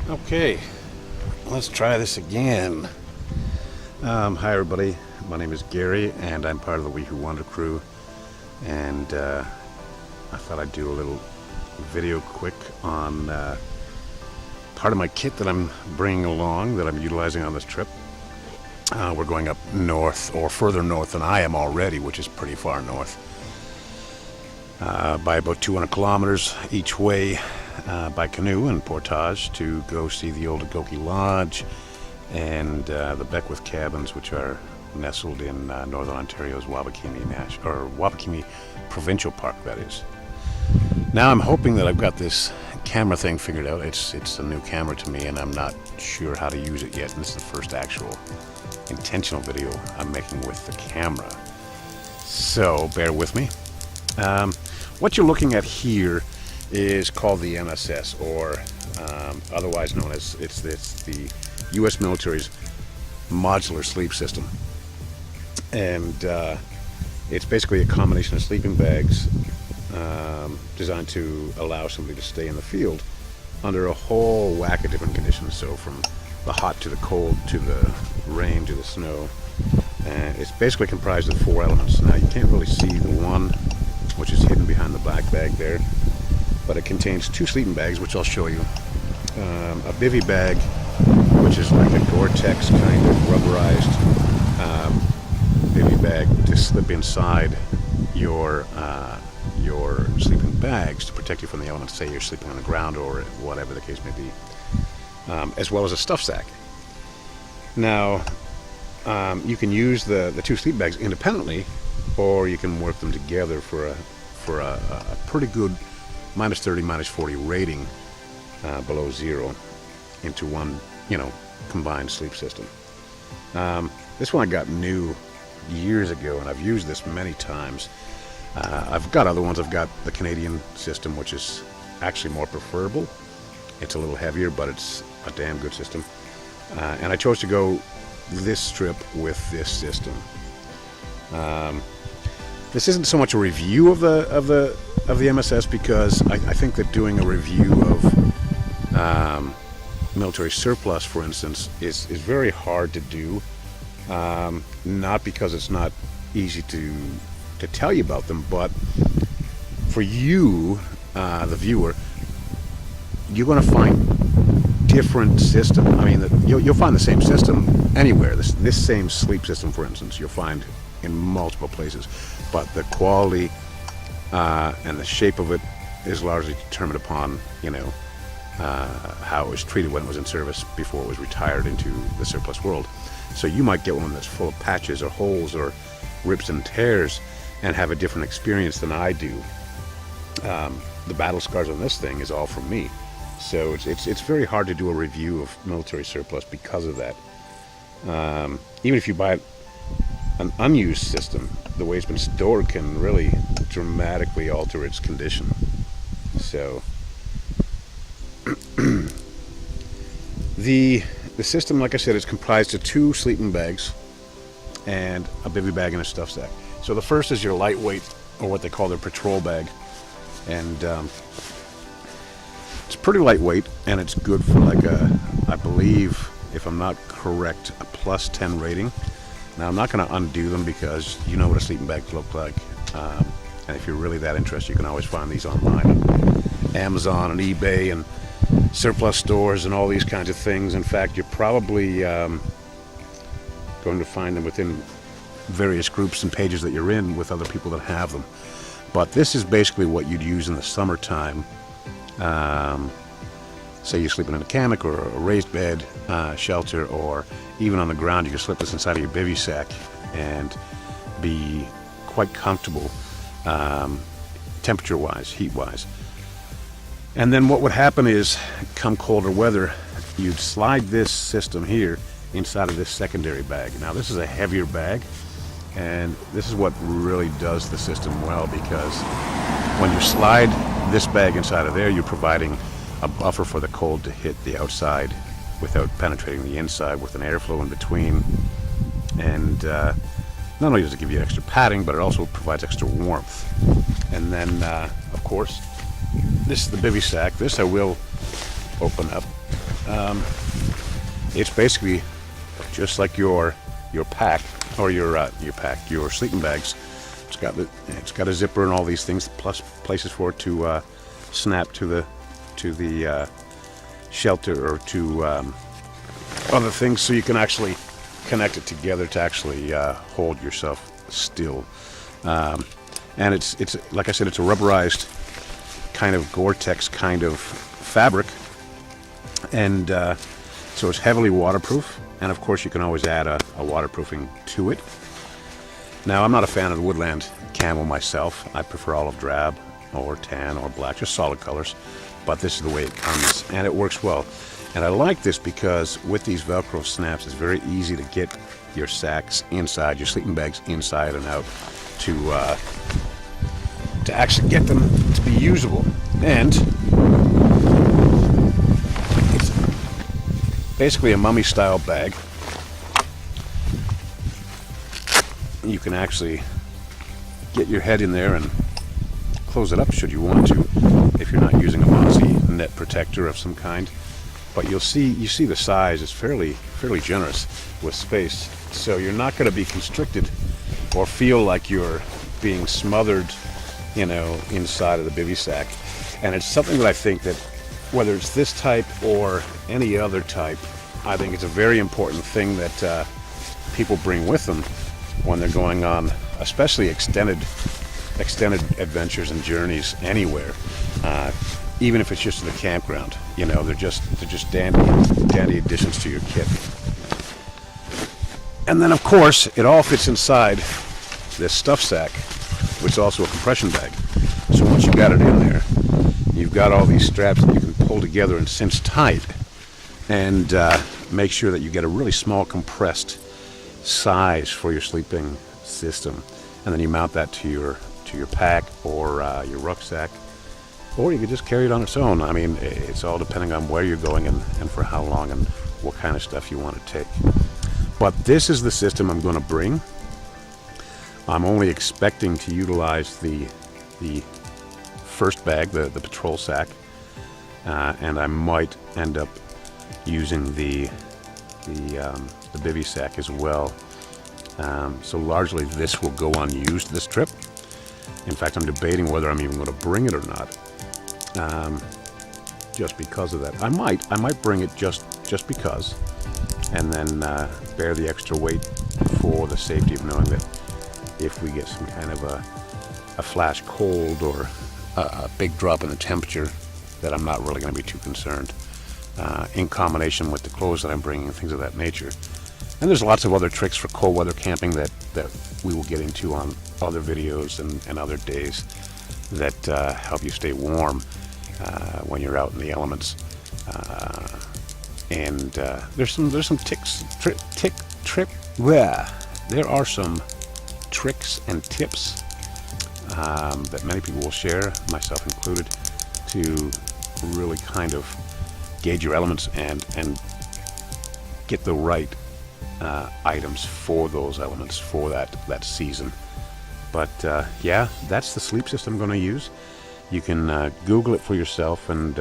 Okay, let's try this again. Hi everybody, my name is Gary and I'm part of the We Who Wander crew, and I thought I'd do a little video quick on part of my kit that I'm bringing along, that I'm utilizing on this trip. We're going up north, or further north than I am already, which is pretty far north, by about 200 kilometers each way, by canoe and portage, to go see the old Agoki Lodge and the Beckwith cabins, which are nestled in northern Ontario's Wapakimi Provincial Park, that is. Now I'm hoping that I've got this camera thing figured out. It's a new camera to me and I'm not sure how to use it yet, and this is the first actual intentional video I'm making with the camera, so bear with me. What you're looking at here is called the MSS, or otherwise known as it's the U.S. military's modular sleep system, and it's basically a combination of sleeping bags designed to allow somebody to stay in the field under a whole whack of different conditions. So from the hot to the cold to the rain to the snow, and it's basically comprised of 4 elements. Now you can't really see the one, which is hidden behind the black bag there, but it contains 2 sleeping bags, which I'll show you. A bivy bag, which is like a Gore-Tex kind of rubberized bivy bag to slip inside your sleeping bags to protect you from the elements. Say you're sleeping on the ground or whatever the case may be, as well as a stuff sack. Now you can use the 2 sleep bags independently, or you can work them together for a pretty good -30, -40 rating below zero into one, combined sleep system. This one I got new years ago, and I've used this many times. I've got other ones. I've got the Canadian system, which is actually more preferable. It's a little heavier, but it's a damn good system. And I chose to go this trip with this system. This isn't so much a review of the MSS, because I think that doing a review of military surplus, for instance, is very hard to do. Not because it's not easy to tell you about them, but for you, the viewer, you're going to find different system. I mean, you'll find the same system anywhere. This same sleep system, for instance, you'll find in multiple places, but the quality and the shape of it is largely determined upon how it was treated when it was in service before it was retired into the surplus world. So you might get one that's full of patches or holes or rips and tears and have a different experience than I do. The battle scars on this thing is all from me, so it's very hard to do a review of military surplus because of that. Even if you buy an unused system, the way it's been stored can really dramatically alter its condition. So the system, like I said, is comprised of 2 sleeping bags and a bivy bag and a stuff sack. So the first is your lightweight, or what they call their patrol bag, and it's pretty lightweight, and it's good for like I believe, if I'm not correct, a +10 rating. Now I'm not going to undo them, because you know what a sleeping bag look like, and if you're really that interested, you can always find these online on Amazon and eBay and surplus stores and all these kinds of things. In fact, you're probably going to find them within various groups and pages that you're in with other people that have them. But this is basically what you'd use in the summertime. Say you're sleeping in a hammock or a raised bed, shelter, or even on the ground. You can slip this inside of your bivy sack and be quite comfortable, temperature-wise, heat-wise. And then what would happen is, come colder weather, you'd slide this system here inside of this secondary bag. Now this is a heavier bag, and this is what really does the system well, because when you slide this bag inside of there, you're providing a buffer for the cold to hit the outside without penetrating the inside, with an airflow in between. And not only does it give you extra padding, but it also provides extra warmth. And then of course, this is the bivy sack. This I will open up It's basically just like your pack, or your sleeping bags. It's got a zipper and all these things, plus places for it to snap to the shelter, or to other things, so you can actually connect it together to actually hold yourself still. And it's like I said, it's a rubberized kind of Gore-Tex kind of fabric, and so it's heavily waterproof. And of course, you can always add a waterproofing to it. Now, I'm not a fan of the woodland camel myself. I prefer olive drab or tan or black, just solid colors. But this is the way it comes, and it works well. And I like this because with these Velcro snaps, it's very easy to get your sacks inside, your sleeping bags inside and out, to actually get them to be usable. And it's basically a mummy-style bag. You can actually get your head in there and close it up should you want to, if you're not using a mossy net protector of some kind. But you see the size is fairly generous with space, so you're not going to be constricted or feel like you're being smothered, inside of the bivy sack. And it's something that I think that whether it's this type or any other type, I think it's a very important thing that people bring with them when they're going on, especially extended adventures and journeys anywhere. Even if it's just to the campground, they're just dandy additions to your kit. And then, of course, it all fits inside this stuff sack, which is also a compression bag. So once you've got it in there, you've got all these straps that you can pull together and cinch tight, and make sure that you get a really small compressed size for your sleeping system. And then you mount that to your pack or your rucksack. Or you could just carry it on its own. I mean, it's all depending on where you're going and for how long and what kind of stuff you want to take. But this is the system I'm going to bring. I'm only expecting to utilize the first bag, the patrol sack, and I might end up using the bivy sack as well. So largely this will go unused this trip. In fact, I'm debating whether I'm even going to bring it or not. Just because of that. I might bring it just because, and then bear the extra weight for the safety of knowing that if we get some kind of a flash cold or a big drop in the temperature, that I'm not really going to be too concerned, in combination with the clothes that I'm bringing and things of that nature. And there's lots of other tricks for cold weather camping that we will get into on other videos and other days that help you stay warm when you're out in the elements. And there's some there are some tricks and tips that many people will share, myself included, to really kind of gauge your elements and get the right items for those elements for that season. But yeah, that's the sleep system I'm going to use. You can Google it for yourself and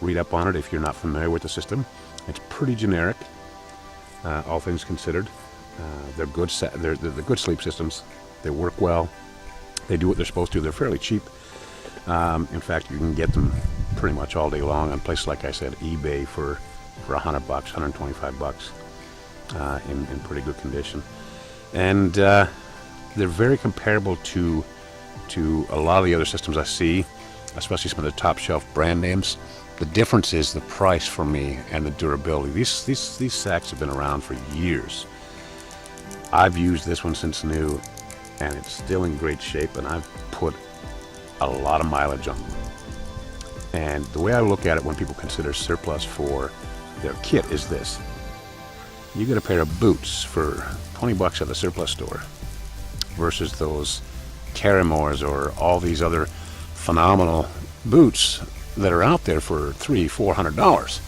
read up on it if you're not familiar with the system. It's pretty generic, all things considered. They're good. They're good sleep systems. They work well. They do what they're supposed to. They're fairly cheap. In fact, you can get them pretty much all day long on places like I said, eBay for $100, $125 in pretty good condition. And they're very comparable to a lot of the other systems I see, especially some of the top shelf brand names. The difference is the price for me and the durability. These sacks have been around for years. I've used this one since new, and it's still in great shape, and I've put a lot of mileage on them. And the way I look at it when people consider surplus for their kit is this. You get a pair of boots for $20 at the surplus store versus those Caramores or all these other phenomenal boots that are out there for $300-400.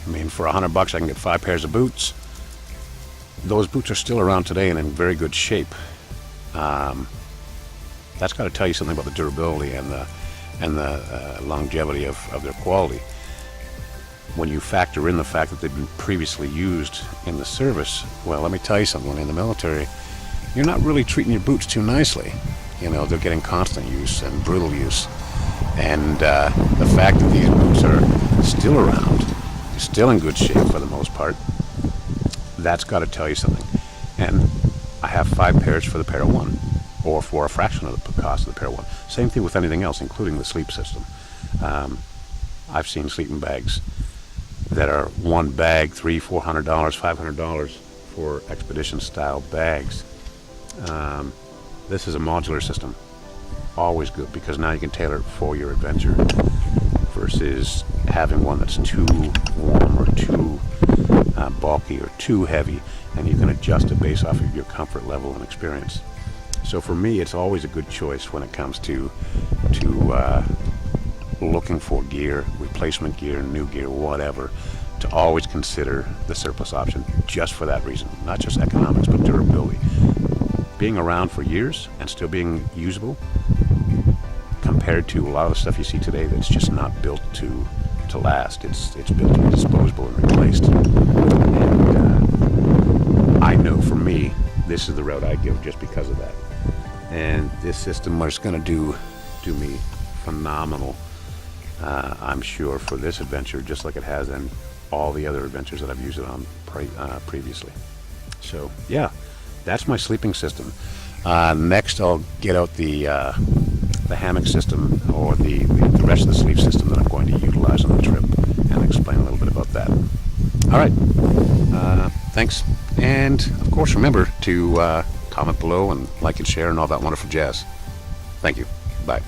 I mean, for $100 I can get 5 pairs of boots. Those boots are still around today and in very good shape. That's got to tell you something about the durability and the longevity of their quality. when you factor in the fact that they've been previously used in the service, well, let me tell you something, when in the military, you're not really treating your boots too nicely. You know, they're getting constant use and brutal use. And the fact that these boots are still around, still in good shape for the most part, that's got to tell you something. And I have 5 pairs for the pair of one, or for a fraction of the cost of the pair of one. Same thing with anything else, including the sleep system. I've seen sleeping bags that are one bag, $300, $400, $500 for expedition style bags. This is a modular system. Always good, because now you can tailor it for your adventure versus having one that's too warm or too bulky or too heavy, and you can adjust it based off of your comfort level and experience. So for me, it's always a good choice when it comes to looking for gear, replacement gear, new gear, whatever, to always consider the surplus option just for that reason. Not just economics, but durability. Being around for years and still being usable, compared to a lot of the stuff you see today that's just not built to last. It's built to be disposable and replaced. And I know for me, this is the route I go just because of that. And this system is going to do me phenomenal, I'm sure, for this adventure, just like it has in all the other adventures that I've used it on previously. So yeah, that's my sleeping system. Next, I'll get out the hammock system, or the rest of the sleep system that I'm going to utilize on the trip, and explain a little bit about that. All right, thanks, and of course remember to comment below and like and share and all that wonderful jazz. Thank you. Bye.